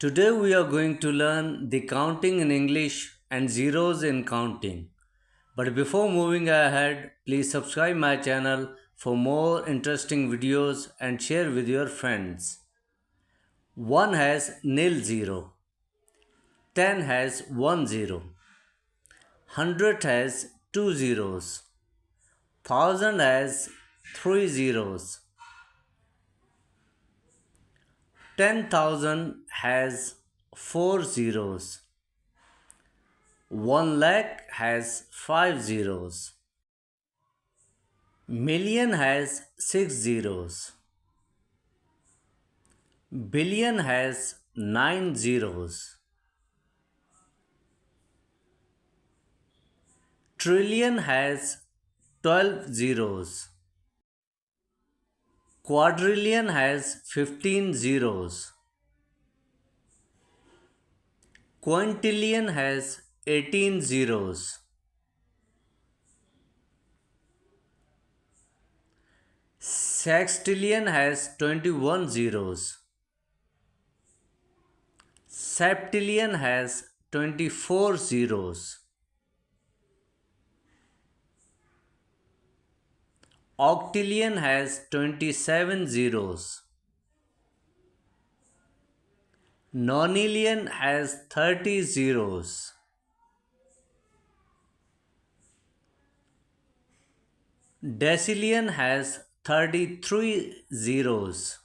Today we are going to learn the counting in English and zeros in counting. But before moving ahead, please subscribe my channel for more interesting videos and share with your friends. 1 has nil zero, 10 has 1 zero, 100 has 2 zeros, 1000 has 3 zeros, 10,000 has 4 zeros, 1 lakh has 5 zeros. Million has 6 zeros. Billion has 9 zeros. Trillion has 12 zeros. Quadrillion has 15 zeros. Quintillion has 18 zeros. Sextillion has 21 zeros. Septillion has 24 zeros. Octillion has 27 zeros. Nonillion has 30 zeros. Decillion has 33 zeros.